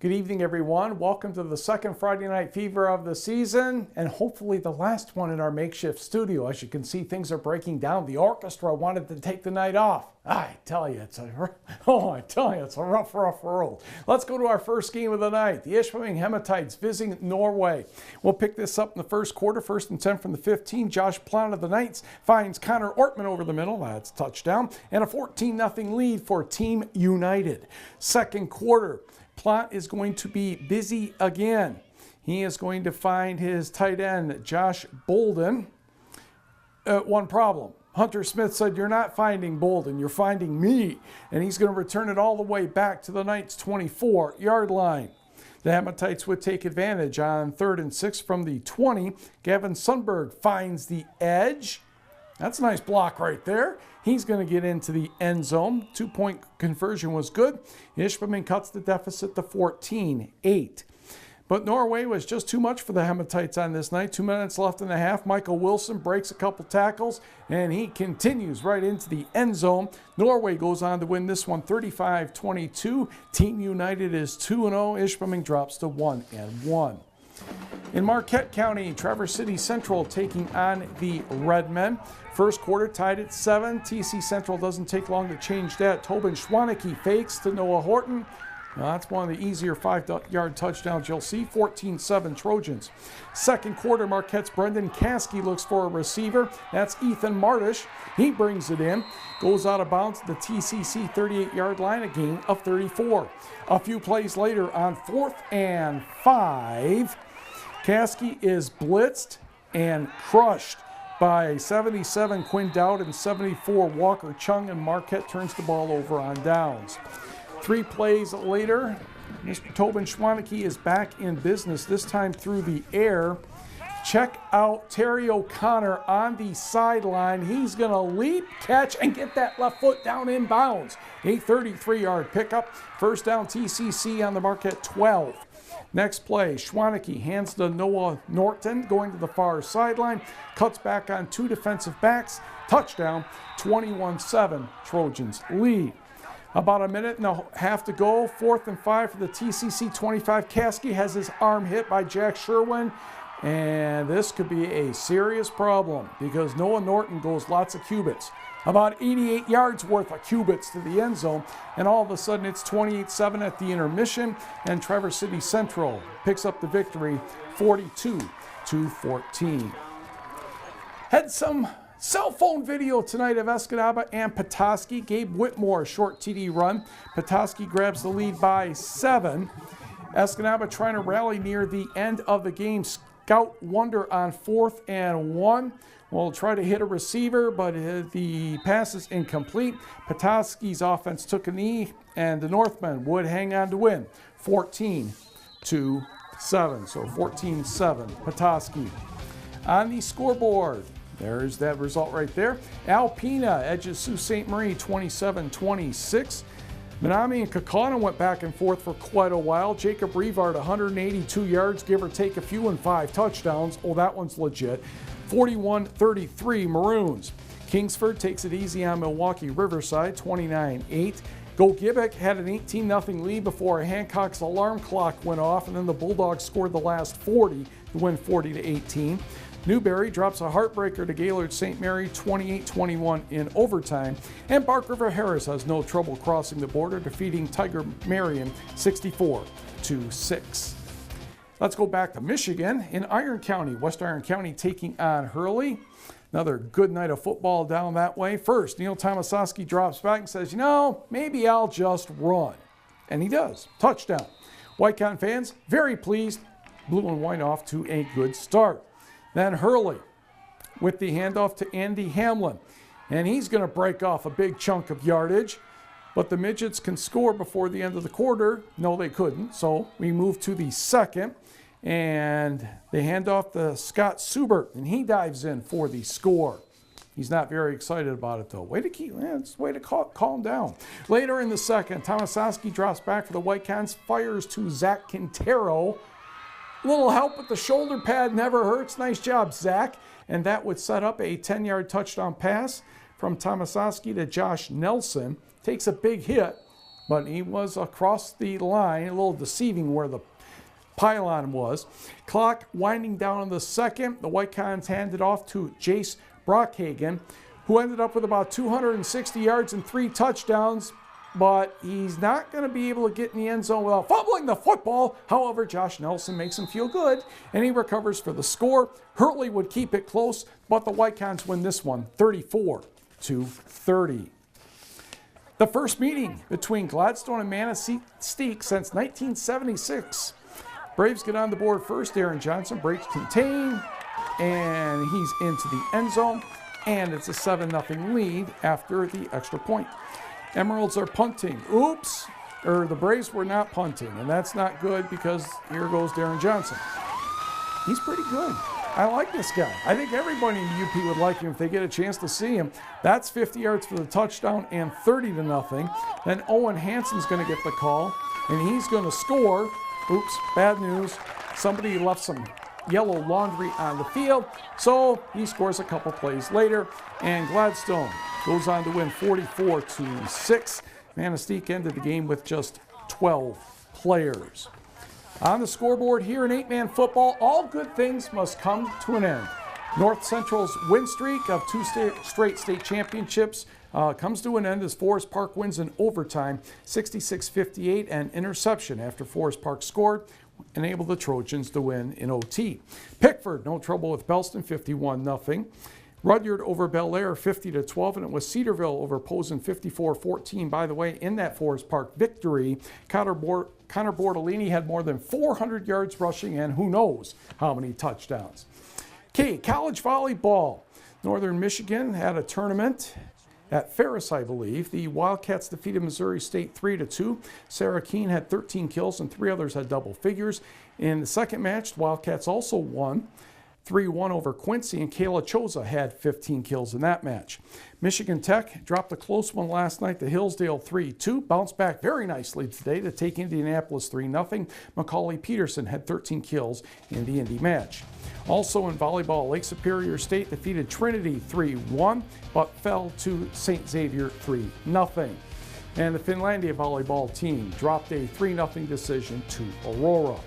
Good evening, everyone. Welcome to the second Friday Night Fever of the season, and hopefully the last one in our makeshift studio. As you can see, things are breaking down. The orchestra wanted to take the night off. I tell you, it's a rough world. Let's go to our first game of the night. The Ishpeming Hematites visiting Norway. We'll pick this up in the first quarter. 1st and 10 from the 15. Josh Plant of the Knights finds Connor Ortman over the middle. That's a touchdown. And a 14-0 lead for Team United. Second quarter. Plant is going to be busy again. He is going to find his tight end, Josh Bolden. One problem. Hunter Smith said, "You're not finding Bolden, you're finding me." And he's going to return it all the way back to the Knights' 24-yard line. The Hematites would take advantage on 3rd and 6 from the 20. Gavin Sundberg finds the edge. That's a nice block right there. He's going to get into the end zone. 2-point conversion was good. Ishpeming cuts the deficit to 14-8. But Norway was just too much for the Hematites on this night. 2 minutes left in the half. Michael Wilson breaks a couple tackles, and he continues right into the end zone. Norway goes on to win this one 35-22. Team United is 2-0. Ishpeming drops to 1-1. In Marquette County, Traverse City Central taking on the Redmen. First quarter tied at 7. TC Central doesn't take long to change that. Tobin Schwaneke fakes to Noah Horton. Well, that's one of the easier 5-yard touchdowns you'll see. 14-7 Trojans. Second quarter, Marquette's Brendan Caskey looks for a receiver. That's Ethan Martish. He brings it in. Goes out of bounds at the TCC 38-yard line, a gain of 34. A few plays later on 4th and 5, Caskey is blitzed and crushed by 77 Quinn Dowd and 74 Walker Chung, and Marquette turns the ball over on downs. 3 plays later, Mr. Tobin Schwaneke is back in business, this time through the air. Check out Terry O'Connor on the sideline. He's going to leap, catch, and get that left foot down in bounds. A 33-yard pickup. First down TCC on the Marquette 12. Next play, Schwaneke hands to Noah Norton, going to the far sideline, cuts back on 2 defensive backs, touchdown, 21-7, Trojans lead. About a minute and a half to go, 4th and 5 for the TCC 25. Caskey has his arm hit by Jack Sherwin, and this could be a serious problem because Noah Norton goes lots of cubits. About 88 yards worth of cubits to the end zone, and all of a sudden it's 28-7 at the intermission, and Traverse City Central picks up the victory 42-14. Had some cell phone video tonight of Escanaba and Petoskey. Gabe Whitmore, short TD run. Petoskey grabs the lead by 7. Escanaba trying to rally near the end of the game. Scout Wonder on 4th and 1. Will try to hit a receiver, but the pass is incomplete. Petoskey's offense took a knee, and the Northmen would hang on to win 14-7. So 14-7, Petoskey. On the scoreboard, there's that result right there. Alpena edges Sault Ste. Marie 27-26. Menominee and Kaukauna went back and forth for quite a while. Jacob Revard, 182 yards, give or take a few, and 5 touchdowns. Oh, that one's legit. 41-33 Maroons. Kingsford takes it easy on Milwaukee Riverside, 29-8. Go Gibbek had an 18-0 lead before Hancock's alarm clock went off, and then the Bulldogs scored the last 40 to win 40-18. Newberry drops a heartbreaker to Gaylord St. Mary, 28-21 in overtime. And Bark River Harris has no trouble crossing the border, defeating Tiger Marion 64-6. Let's go back to Michigan in Iron County. West Iron County taking on Hurley. Another good night of football down that way. First, Neil Tomasowski drops back and says, maybe I'll just run. And he does. Touchdown. Whitecon fans, very pleased. Blue and white off to a good start. Then Hurley with the handoff to Andy Hamlin. And he's going to break off a big chunk of yardage. But the Midgets can score before the end of the quarter. No, they couldn't. So we move to the second. And they hand off to Scott Subert. And he dives in for the score. He's not very excited about it, though. Way to calm down. Later in the second, Tomasowski drops back for the Whitecons. Fires to Zach Quintero. Little help with the shoulder pad never hurts. Nice job, Zach. And that would set up a 10-yard touchdown pass from Tomasowski to Josh Nelson. Takes a big hit, but he was across the line, a little deceiving where the pylon was. Clock winding down in the second. The Whitecons handed off to Jace Brockhagen, who ended up with about 260 yards and 3 touchdowns, but he's not going to be able to get in the end zone without fumbling the football. However, Josh Nelson makes him feel good, and he recovers for the score. Hurley would keep it close, but the Whitecons win this one 34-30. The first meeting between Gladstone and Manistique since 1976. Braves get on the board first. Aaron Johnson breaks contain, and he's into the end zone, and it's a 7-0 lead after the extra point. Emeralds are punting. Oops, or the Braves were not punting, and that's not good because here goes Darren Johnson. He's pretty good. I like this guy. I think everybody in the UP would like him if they get a chance to see him. That's 50 yards for the touchdown and 30-0. Then Owen Hansen's going to get the call, and he's going to score. Oops, bad news. Somebody left some yellow laundry on the field, so he scores a couple plays later, and Gladstone goes on to win 44-6. Manistique ended the game with just 12 players. On the scoreboard here in 8-man football, all good things must come to an end. North Central's win streak of 2 straight state championships comes to an end as Forest Park wins in overtime, 66-58, and interception after Forest Park scored, enabled the Trojans to win in OT. Pickford, no trouble with Bellston, 51-0. Rudyard over Bel Air, 50-12, and it was Cedarville over Posen, 54-14. By the way, in that Forest Park victory, Connor Bortolini had more than 400 yards rushing and who knows how many touchdowns. Okay, college volleyball. Northern Michigan had a tournament at Ferris, I believe. The Wildcats defeated Missouri State 3-2. Sarah Keene had 13 kills and 3 others had double figures. In the second match, the Wildcats also won 3-1 over Quincy, and Kayla Choza had 15 kills in that match. Michigan Tech dropped a close one last night to Hillsdale 3-2. Bounced back very nicely today to take Indianapolis 3-0. Macaulay Peterson had 13 kills in the Indy match. Also in volleyball, Lake Superior State defeated Trinity 3-1, but fell to St. Xavier 3-0. And the Finlandia volleyball team dropped a 3-0 decision to Aurora.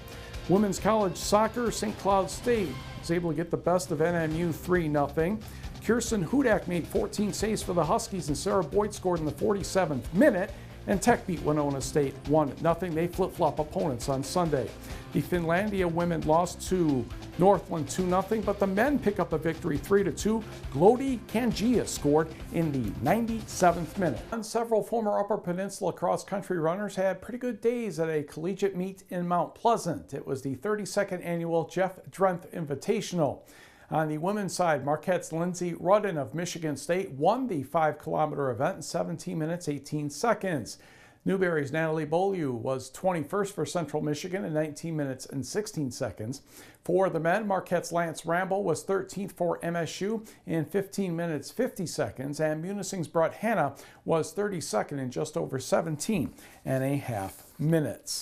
Women's college soccer, St. Cloud State was able to get the best of NMU 3-0. Kirsten Hudak made 14 saves for the Huskies, and Sarah Boyd scored in the 47th minute. And Tech beat Winona State 1-0. They flip-flop opponents on Sunday. The Finlandia women lost to Northland 2-0, but the men pick up a victory 3-2. Glody Kangia scored in the 97th minute. And several former Upper Peninsula cross-country runners had pretty good days at a collegiate meet in Mount Pleasant. It was the 32nd annual Jeff Drenth Invitational. On the women's side, Marquette's Lindsay Rudden of Michigan State won the 5-kilometer event in 17 minutes, 18 seconds. Newberry's Natalie Beaulieu was 21st for Central Michigan in 19 minutes and 16 seconds. For the men, Marquette's Lance Ramble was 13th for MSU in 15 minutes, 50 seconds, and Munising's Brett Hanna was 32nd in just over 17 and a half minutes.